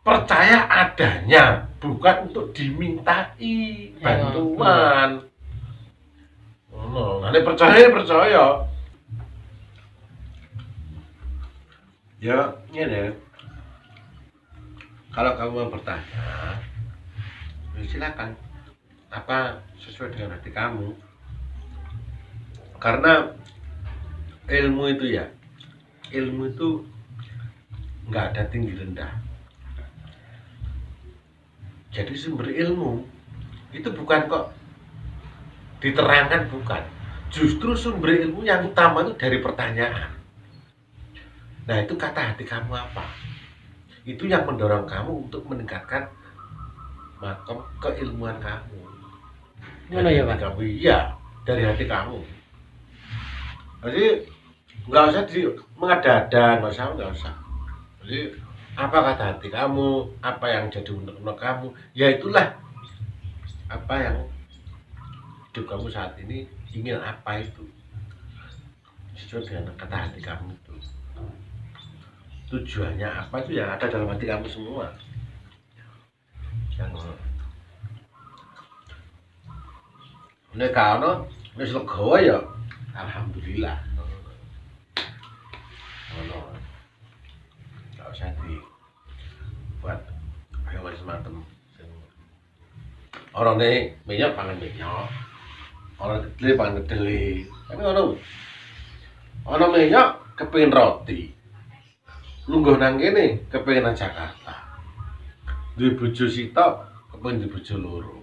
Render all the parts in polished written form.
percaya adanya, bukan untuk dimintai bantuan. Nanti percaya. Ya, ini. Kalau kamu mau bertanya, ya silakan. Apa sesuai dengan hati kamu? Karena ilmu itu nggak ada tinggi rendah. Jadi sumber ilmu itu bukan kok diterangkan, bukan. Justru sumber ilmu yang utama itu dari pertanyaan. Nah, itu kata hati kamu apa? Itu yang mendorong kamu untuk meningkatkan makom keilmuan kamu. Mana ya, Pak? Kamu, iya, dari hati kamu. Jadi nggak usah mengada-ada, nggak usah. Jadi apa kata hati kamu, apa yang jadi unek-unek kamu, ya itulah apa yang hidup kamu saat ini ingin apa itu sesuai dengan kata hati kamu itu. Tujuannya apa itu yang ada dalam hati kamu semua. Yang ini kalau wis legowo ya alhamdulillah. Nggak usah dibuat kayak semacam orang ini minyak pangan minyak, orang kedeli pangan kedeli. Tapi orang minyak kepingin roti, lungguh nang kene kepingin nang Jakarta, duwe bojo sitok kepingin duwe bojo loro.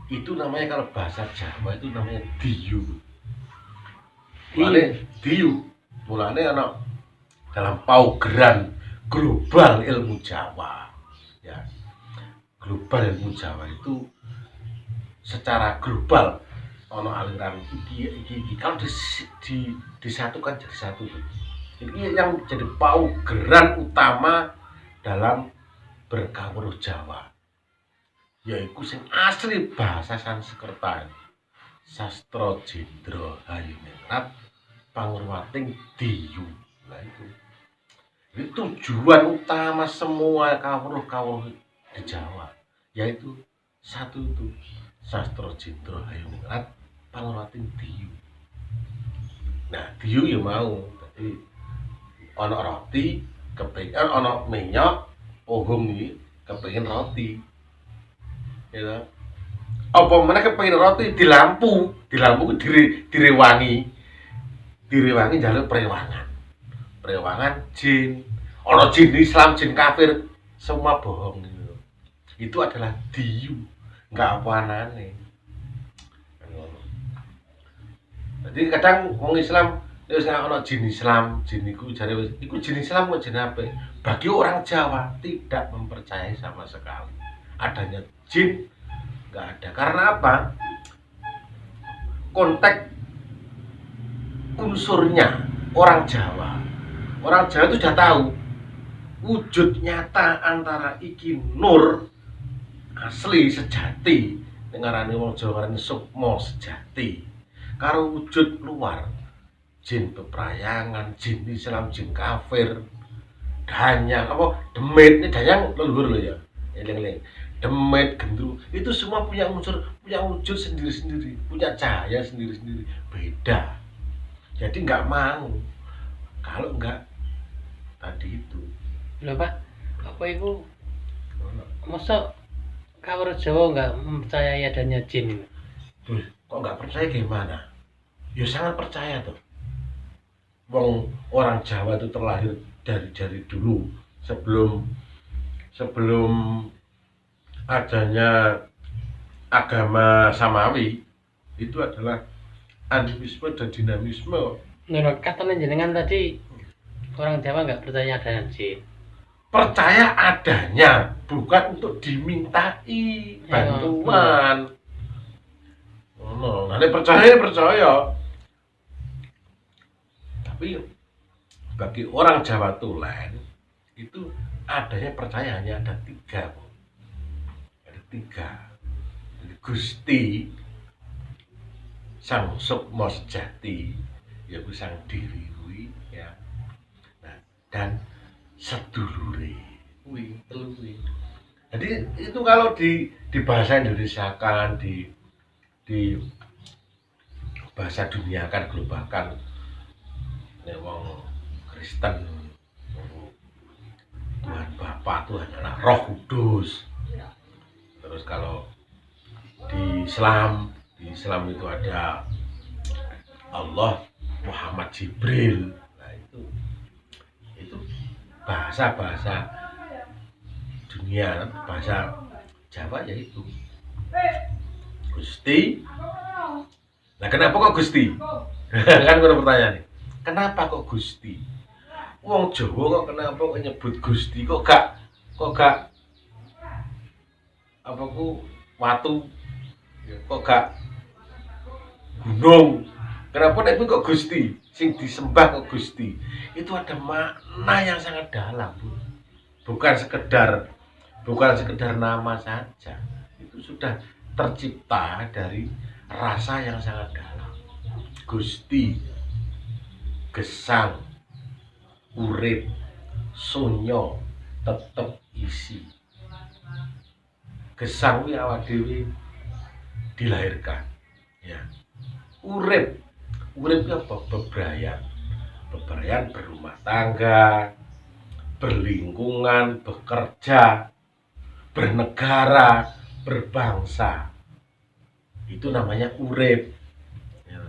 Itu namanya kalau bahasa Jawa itu namanya diyu. Mulane anak dalam paugeran global ilmu Jawa, ya. Global ilmu Jawa itu secara global ono aliran iki kalau disatukan jadi satu. Ini yang jadi paugeran utama dalam berkawruh Jawa, yaitu sing asli bahasa Sanskerta, Sastra Jendra Hayuningrat Pangurwating Diyu. Nah itu tujuan utama semua kawruh di Jawa, yaitu satu itu Sastra Jendra Hayuningrat Pangurwating Diyu. Nah diyu ya mau, jadi ono roti kepengin, ono minyak pohong iki kepengin roti, ya. Apa mana kepengin roti di lampu ku direwangi njaluk prewangan jin, ono jin Islam, jin kafir, semua bohong gitu. Itu adalah diyu, nggak apa-apane. Jadi kadang wong Islam wis ono jin Islam, jin iku jare wis iku jin Islam kok jin apik. Bagi orang Jawa tidak mempercayai sama sekali adanya jin, nggak ada. Karena apa? Konteks unsurnya orang Jawa itu sudah tahu wujud nyata antara iki nur asli sejati, dengarane wong Jawa ngarani sukma sejati, karo wujud luar jin peprayangan, jin Islam, jin kafir, danyang apa demit, ini danyang leluhur loh ya, eling-eling. Demit, gendru, itu semua punya unsur, punya wujud sendiri-sendiri, punya cahaya sendiri-sendiri, beda. Jadi nggak mau kalau nggak tadi itu. Lho Pak, apa itu masa kawruh Jawa nggak mempercayai adanya jin? Kok nggak percaya gimana? Ya sangat percaya tuh. Wong orang Jawa itu terlahir dari dulu, sebelum adanya agama Samawi, itu adalah animisme dan dinamisme. Menurut katanya jenengan tadi orang Jawa nggak percaya adanya jin. Percaya adanya, bukan untuk dimintai bantuan. Nanti percaya. Tapi bagi orang Jawa Tulen itu adanya percaya hanya ada tiga. Jadi Gusti Sang Sukma Sejati, yaitu sang diri kuwi, ya. Nah, dan sedulure. telu kuwi. Jadi itu kalau di bahasa Indonesia kan di bahasa dunia kan globalkan nek wong Kristen Tuhan Bapa, Tuhan Anak, Roh Kudus. Terus kalau di Islam itu ada Allah, Muhammad, Jibril. Nah, itu bahasa-bahasa dunia, bahasa Jawa yaitu Gusti. Nah, kenapa kok Gusti? Kan ada pertanyaan nih. Kenapa kok Gusti? Wong Jawa kok kenapa kok nyebut Gusti? Kok gak apa ku watu? Kok gak gunung? Kenapa nek kok Gusti? Sing disembah kok Gusti? Itu ada makna yang sangat dalam, Bu. Bukan sekedar nama saja. Itu sudah tercipta dari rasa yang sangat dalam. Gusti, gesang, urip, sunyo, tetep isi. Gesang kuwi awak dhewe dilahirkan, ya. Urip kuwi apa? Bebrayan berumah tangga, berlingkungan, bekerja, bernegara, berbangsa. Itu namanya urip. Ya.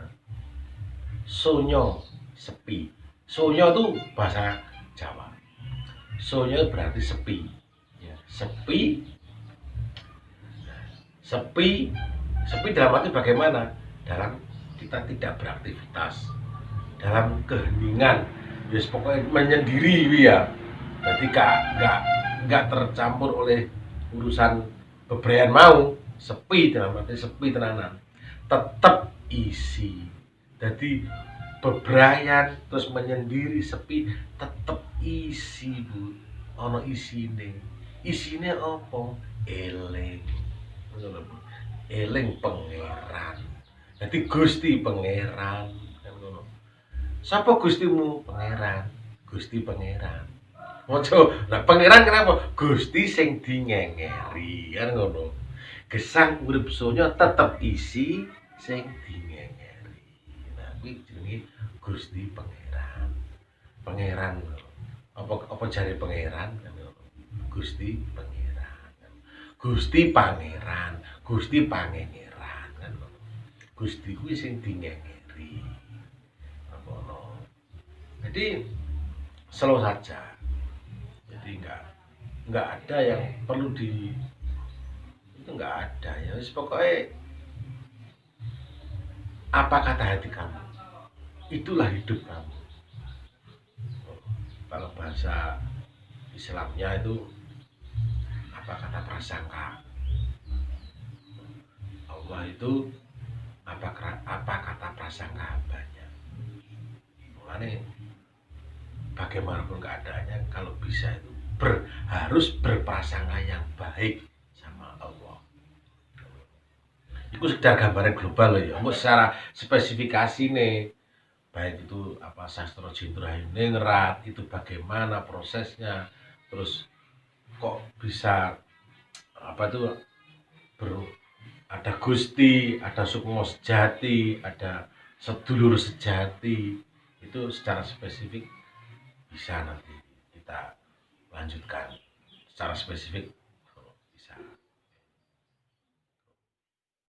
Sonyo, sepi. Sonyo itu bahasa Jawa. Sonyo berarti sepi. Ya. Sepi dalam arti bagaimana? Dalam kita tidak beraktivitas, dalam keheningan, ya pokoknya menyendiri ya. Jadi nggak tercampur oleh urusan bebrayan mau. Sepi dalam arti sepi tenanan, tetap isi. Jadi bebrayan terus menyendiri sepi tetap isi, Bu. Ono isine apa? Eling pangeran. Jadi Gusti pangeran. Sapa gustimu? Pangeran. Gusti pangeran. Mojo, nah pangeran kenapa? Gusti sing dinyengeri, kan ngono. Gesang urip sonya tetep isi sing dinyengeri. Nah, kuwi jenenge Gusti pangeran. Pangeran. Apa jare pangeran? Gusti pangeran. Gusti pangeran, Gusti pangeran kan. Gusti kuwi sing dinyengeri. Ngono. Jadi slow saja. Jadi enggak ada yang perlu itu enggak ada ya. Pokoknya apa kata hati kamu, itulah hidup kamu. Kalau bahasa Islamnya itu apa kata prasangka. Allah itu apa kata prasangka hambanya. Makanya bagaimanapun keadaannya, kalau bisa itu harus berprasangka yang baik sama Allah. Itu sekedar gambaran global loh ya. Mau secara spesifikasi nih, baik itu apa sastra Jindrayaningrat itu bagaimana prosesnya, terus kok bisa apa itu ada Gusti, ada Sukmo sejati, ada sedulur sejati. Itu secara spesifik bisa nanti kita lanjutkan secara spesifik